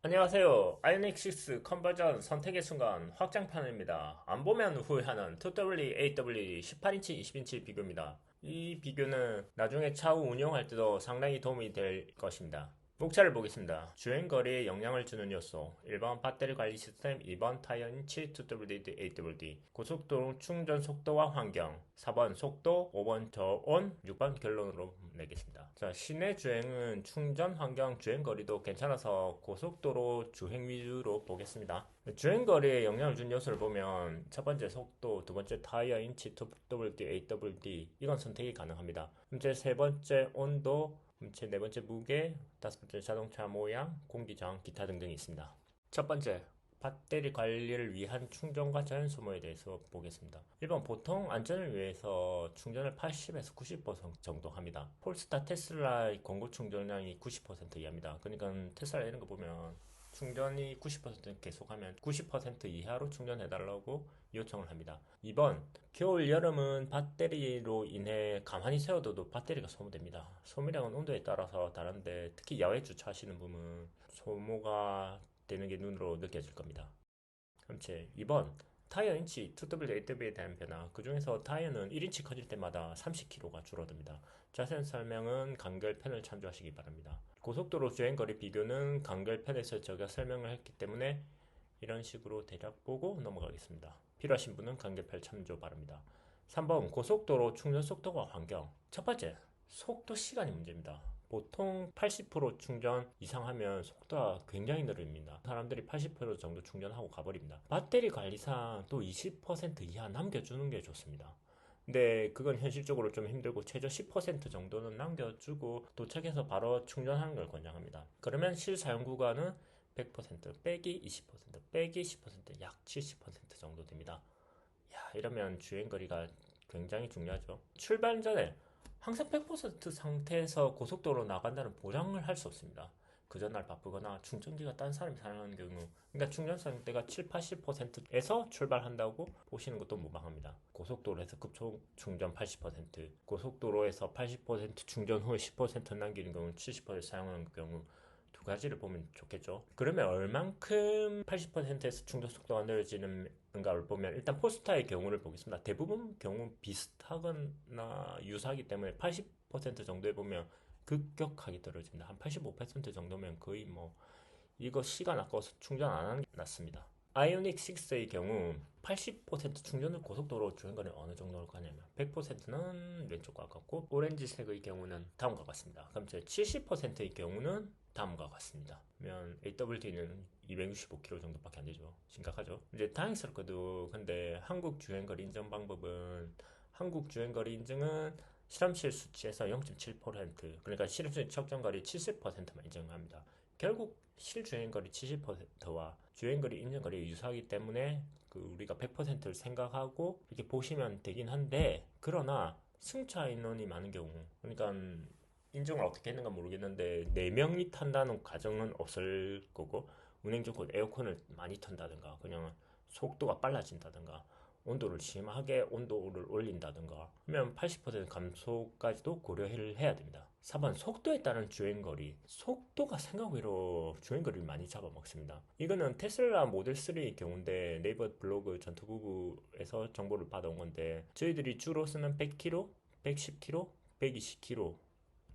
안녕하세요. 아이오닉 6 컨버전 선택의 순간 확장판입니다. 안 보면 후회하는 2W8W 18인치 20인치 비교입니다. 이 비교는 나중에 차후 운용할 때도 상당히 도움이 될 것입니다. 목차를 보겠습니다. 주행거리에 영향을 주는 요소 1번 배터리 관리 시스템, 2번 타이어 인치 2WD8WD, 고속도로 충전 속도와 환경, 4번 속도, 5번 저온, 6번 결론으로 내겠습니다. 자, 시내 주행은 충전 환경, 주행거리도 괜찮아서 고속도로 주행 위주로 보겠습니다. 주행거리에 영향을 준 요소를 보면 첫 번째 속도, 두 번째 타이어 인치 2WD8WD 이건 선택이 가능합니다. 문제 세 번째 온도, 네 번째 무게, 다섯 번째 자동차 모양, 공기 저항, 기타 등등이 있습니다. 첫 번째, 배터리 관리를 위한 충전과 자연 소모에 대해서 보겠습니다. 1번 보통 안전을 위해서 충전을 80에서 90% 정도 합니다. 폴스타 테슬라 공고 충전량이 90% 이하입니다. 그러니까 테슬라 이런 거 보면 충전이 90% 계속하면 90% 이하로 충전해달라고 요청을 합니다. 2번, 겨울, 여름은 배터리로 인해 가만히 세워둬도 배터리가 소모됩니다. 소모량은 온도에 따라서 다른데 특히 야외 주차하시는 분은 소모가 되는 게 눈으로 느껴질 겁니다. 그럼 제 2번, 타이어 인치 2WAW에 대한 변화. 그 중에서 타이어는 1인치 커질 때마다 30kg가 줄어듭니다. 자세한 설명은 간결편을 참조하시기 바랍니다. 고속도로 주행거리 비교는 간결편에서 제가 설명을 했기 때문에 이런 식으로 대략 보고 넘어가겠습니다. 필요하신 분은 간결편 참조 바랍니다. 3번 고속도로 충전 속도와 환경. 첫 번째, 속도 시간이 문제입니다. 보통 80% 충전 이상 하면 속도가 굉장히 느립니다. 사람들이 80% 정도 충전하고 가버립니다. 배터리 관리상 또 20% 이하 남겨주는 게 좋습니다. 근데 그건 현실적으로 좀 힘들고 최저 10% 정도는 남겨주고 도착해서 바로 충전하는 걸 권장합니다. 그러면 실사용 구간은 100% 빼기 20% 빼기 10%약 70% 정도 됩니다. 이러면 주행거리가 굉장히 중요하죠. 출발 전에 항상 100% 상태에서 고속도로 나간다는 보장을 할 수 없습니다. 그 전날 바쁘거나 충전기가 딴 사람이 사용하는 경우, 그러니까 충전 상태가 7, 80%에서 출발한다고 보시는 것도 무방합니다. 고속도로에서 급속 충전 80%, 고속도로에서 80% 충전 후에 10% 남기는 경우, 70% 사용하는 경우 두 가지를 보면 좋겠죠. 그러면 얼만큼 80%에서 충전 속도가 느려지는가를 보면 일단 폴스타의 경우를 보겠습니다. 대부분 경우 비슷하거나 유사하기 때문에 80% 정도에 보면 급격하게 떨어집니다. 한 85% 정도면 거의 뭐 이거 시간 아까워서 충전 안 하는 게 낫습니다. 아이오닉 6의 경우 80% 충전을 고속도로 주행거리 어느 정도로 가냐면 100%는 왼쪽과 같고 오렌지색의 경우는 다음과 같습니다. 그럼 제 70%의 경우는 다음과 같습니다. 그러면 AWD는 265km 정도밖에 안 되죠. 심각하죠. 이제 다행스럽게도 근데 한국 주행거리 인증 방법은 한국 주행거리 인증은 실험실 수치에서 0.7% 그러니까 실험실 측정거리 70%만 인정합니다. 결국 실주행거리 70%와 주행거리 인증거리 유사하기 때문에 우리가 100%를 생각하고 이렇게 보시면 되긴 한데 그러나 승차 인원이 많은 경우 그러니까 인증을 어떻게 했는가 모르겠는데 4명이 탄다는 가정은 없을 거고 운행 좋고 에어컨을 많이 턴다든가 그냥 속도가 빨라진다든가 온도를 심하게 온도를 올린다든가 하면 80% 감소까지도 고려를 해야 됩니다. 4번 속도에 따른 주행거리. 속도가 생각외로 주행거리를 많이 잡아먹습니다. 이거는 테슬라 모델 3의 경우인데 네이버 블로그 전투부부에서 정보를 받아온 건데 저희들이 주로 쓰는 100km, 110km, 120km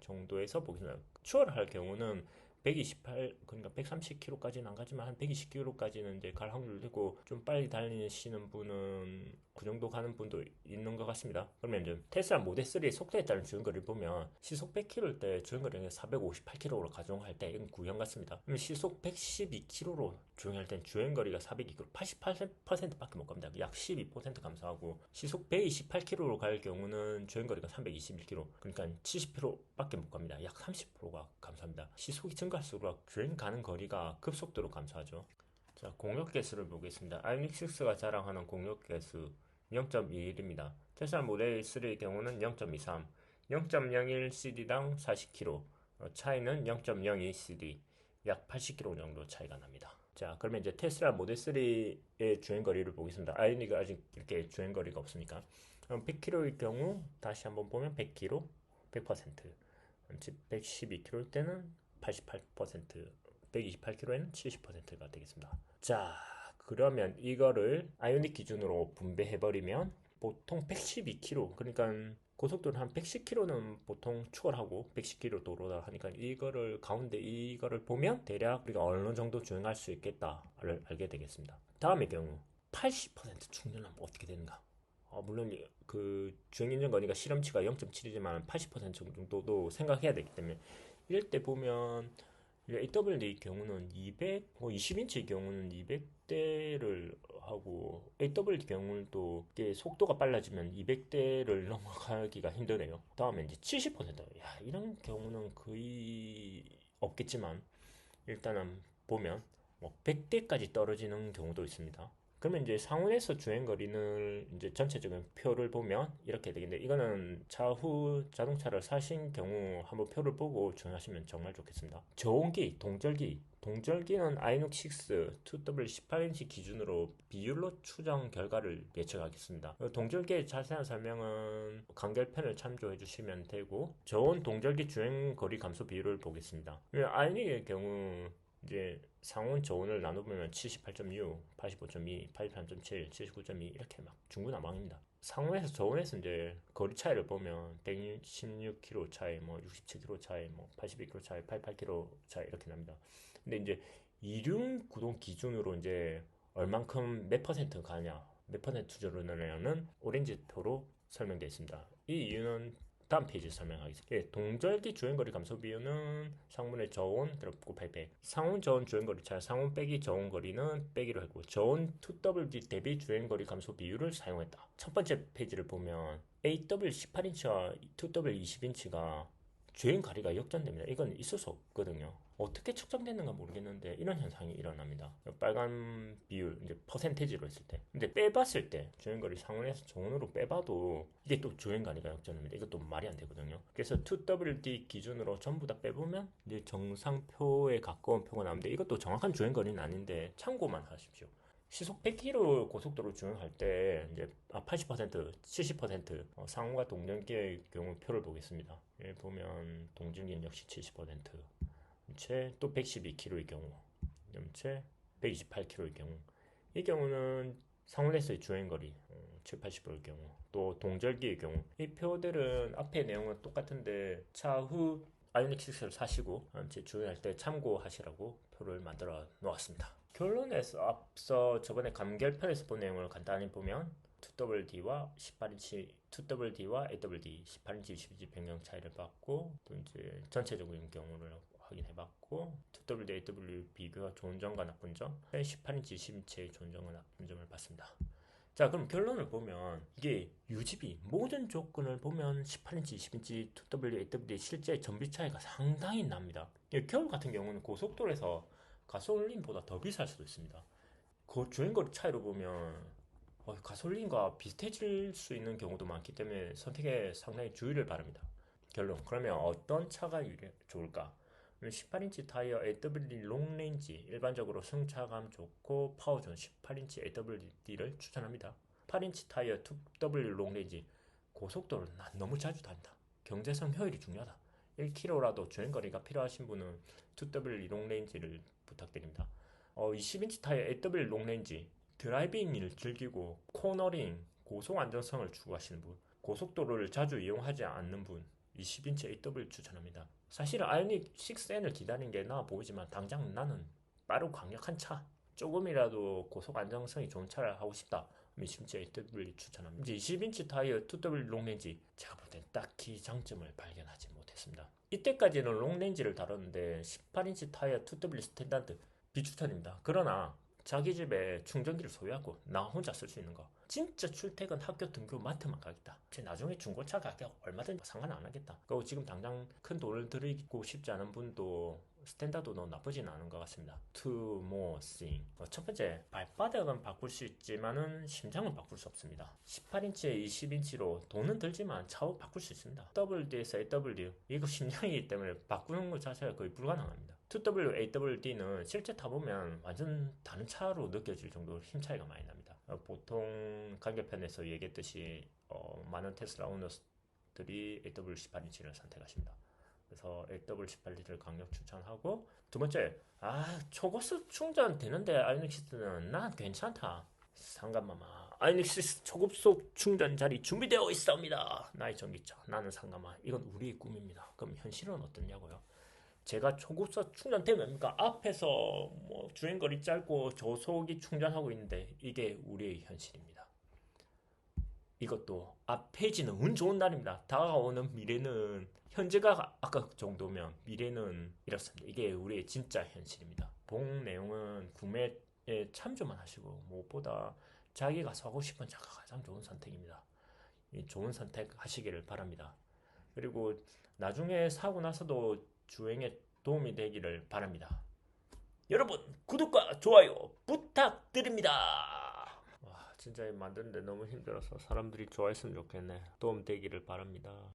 정도에서 보겠습니다. 추월할 경우는 128, 그러니까 130km까지는 안 가지만 한 120km까지는 이제 갈 확률이 되고 좀 빨리 달리시는 분은 그 정도 가는 분도 있는 것 같습니다. 그러면 이제 테슬라 모델 3의 속도에 따른 주행거리를 보면 시속 100km일 때 주행거리가 458km로 가정할 때 이건 구형 같습니다. 그러면 시속 112km로 주행할 땐 주행거리가 402km, 88%밖에 못 갑니다. 약 12% 감소하고 시속 128km로 갈 경우는 주행거리가 321km, 그러니까 70km밖에 못 갑니다. 약 30%가 감소합니다. 시속이 증가할수록 주행 가는 거리가 급속도로 감소하죠. 자, 공력 개수를 보겠습니다. 아이닉6가 자랑하는 공력 개수 0.21입니다. 테슬라 모델 3의 경우는 0.23, 0.01cd당 40km, 차이는 0.02cd, 약 80km 정도 차이가 납니다. 자, 그러면 이제 테슬라 모델 3의 주행거리를 보겠습니다. 아이닉은 아직 이렇게 주행거리가 없으니까. 100km의 경우 다시 한번 보면 100km, 100%, 즉 112km일 때는 88% 128km에는 70%가 되겠습니다. 자, 그러면 이거를 아이오닉 기준으로 분배해버리면 보통 112km, 그러니까 고속도로 한 110km는 보통 추월하고 110km 도로다 하니까 이거를 가운데 이거를 보면 대략 우리가 어느 정도 주행할 수 있겠다를 알게 되겠습니다. 다음의 경우 80% 충전하면 어떻게 되는가? 물론 그 주행인증 거리가 실험치가 0.7이지만 80% 정도도 생각해야 되기 때문에 이럴 때 보면 AWD 경우는 20인치의 경우는 200대를 하고 AWD 경우는 또 속도가 빨라지면 200대를 넘어가기가 힘드네요. 다음에 이제 70%. 야, 이런 경우는 거의 없겠지만 일단은 보면 뭐 100대까지 떨어지는 경우도 있습니다. 그러면 이제 상온에서 주행 거리는 이제 전체적인 표를 보면 이렇게 되겠는데 이거는 차후 자동차를 사신 경우 한번 표를 보고 주행하시면 정말 좋겠습니다. 저온기, 동절기는 아이녹 6 2W18인치 기준으로 비율로 추정 결과를 예측하겠습니다. 동절기의 자세한 설명은 간결편을 참조해 주시면 되고 저온 동절기 주행 거리 감소 비율을 보겠습니다. 아이닉의 경우 이제 상온 저온을 나눠보면 78.6, 85.2, 83.7, 79.2 이렇게 막 중구난방입니다. 상온에서 저온에서 이제 거리 차이를 보면 116km 차이, 뭐 67km 차이, 뭐 82km 차이, 88km 차이 이렇게 납니다. 근데 이제 이륜 구동 기준으로 이제 얼만큼 몇 퍼센트 가냐, 몇 퍼센트 줄어드느냐는 오렌지 표로 설명되어 있습니다. 이 이유는 다음 페이지 설명하겠습니다. 예, 동절기 주행거리 감소 비율은 상온의 저온 곱하기 100, 상온 저온 주행거리 차 상온 빼기 저온 거리는 빼기로 했고 저온 2WD 대비 주행거리 감소 비율을 사용했다. 첫 번째 페이지를 보면 AW 18인치와 2W 20인치가 주행거리가 역전됩니다. 이건 있을 수 없거든요. 어떻게 측정됐는가 모르겠는데 이런 현상이 일어납니다. 빨간 비율 이제 퍼센테이지로 했을 때, 근데 빼봤을 때 주행거리 상온에서 저온으로 빼봐도 이게 또 주행거리가 역전입니다. 이것도 말이 안 되거든요. 그래서 2WD 기준으로 전부 다 빼보면 이제 정상표에 가까운 표가 나오는데 이것도 정확한 주행거리는 아닌데 참고만 하십시오. 시속 100km 고속도로 주행할 때 이제 80%, 70% 상온과 동전기의 경우 표를 보겠습니다. 여기 보면 동전기는 역시 70%, 염체 또 112km의 경우, 염체 128km의 경우, 이 경우는 상온에서의 주행거리 7, 80%의 경우, 또 동절기의 경우, 이 표들은 앞에 내용은 똑같은데 차후 아이오닉 6를 사시고 제 주행할 때 참고하시라고 표를 만들어 놓았습니다. 결론에서 앞서 저번에 감결편에서 본 내용을 간단히 보면 2WD와 18인치 2WD와 AWD 18인치 12인치 변경 차이를 봤고 또 이제 전체적인 경우를 확인해봤고 2WD, AW 비교가 좋은 점과 나쁜 점 18인치 20인치의 좋은 점과 나쁜 점을 봤습니다. 자, 그럼 결론을 보면 이게 유지비 모든 조건을 보면 18인치, 20인치 2W, AWD 실제 전비 차이가 상당히 납니다. 겨울 같은 경우는 고속도로에서 가솔린보다 더 비쌀 수도 있습니다. 그 주행거리 차이로 보면 가솔린과 비슷해질 수 있는 경우도 많기 때문에 선택에 상당히 주의를 바랍니다. 결론, 그러면 어떤 차가 좋을까? 18인치 타이어 AWD 롱레인지 일반적으로 승차감 좋고 파워 좋은 18인치 AWD를 추천합니다. 8인치 타이어 2W 롱레인지 고속도로는 난 너무 자주 다닌다. 경제성 효율이 중요하다. 1km라도 주행거리가 필요하신 분은 2W 롱레인지를 부탁드립니다. 20인치 타이어 AW 롱레인지 드라이빙을 즐기고 코너링, 고속 안정성을 추구하시는 분, 고속도로를 자주 이용하지 않는 분 20인치 AW 추천합니다. 사실은 아이오닉 6N을 기다리는 게 나아 보이지만 당장 나는 빠르고 강력한 차, 조금이라도 고속 안정성이 좋은 차를 하고 싶다. 20인치 AW 추천합니다. 이제 20인치 타이어 2W 롱레인지 제가 볼 땐 딱히 장점을 발견하지 못했습니다. 이때까지는 롱레인지를 다뤘는데 18인치 타이어 2W 스탠다드 비추천입니다. 그러나 자기 집에 충전기를 소유하고 나 혼자 쓸 수 있는 거 진짜 출퇴근 학교 등교 마트만 가겠다. 나중에 중고차 가격 얼마든지 상관 안 하겠다. 그리고 지금 당장 큰 돈을 들이고 싶지 않은 분도 스탠다드도 나쁘진 않은 것 같습니다. Two more thing. 첫 번째, 발바닥은 바꿀 수 있지만은 심장은 바꿀 수 없습니다. 18인치에 20인치로 돈은 들지만 차후 바꿀 수 있습니다. WD에서 AW 이거 심장이기 때문에 바꾸는 것 자체가 거의 불가능합니다. 2W AWD는 실제 타보면 완전 다른 차로 느껴질 정도로 힘 차이가 많이 납니다. 보통 간격편에서 얘기했듯이 많은 테슬라 오너들이 AW 18인치를 선택하십니다. 그래서 AW18D를 강력 추천하고, 두 번째, 초고속 충전 되는데 아이닉시스는 난 괜찮다. 상감마마, 아이닉시스 초고속 충전 자리 준비되어 있습니다. 나의 전기차, 나는 상감마. 이건 우리의 꿈입니다. 그럼 현실은 어떻냐고요? 제가 초급속 충전되면 앞에서 뭐 주행거리 짧고 저속이 충전하고 있는데 이게 우리의 현실입니다. 이것도 앞 페이지는 운 좋은 날입니다. 다가오는 미래는 현재가 아까 정도면 미래는 이렇습니다. 이게 우리의 진짜 현실입니다. 본 내용은 구매에 참조만 하시고 무엇보다 자기가 사고 싶은 차가 가장 좋은 선택입니다. 좋은 선택 하시기를 바랍니다. 그리고 나중에 사고 나서도 주행에 도움이 되기를 바랍니다. 여러분 구독과 좋아요 부탁드립니다. 와, 진짜 만드는데 너무 힘들어서 사람들이 좋아했으면 좋겠네. 도움 되기를 바랍니다.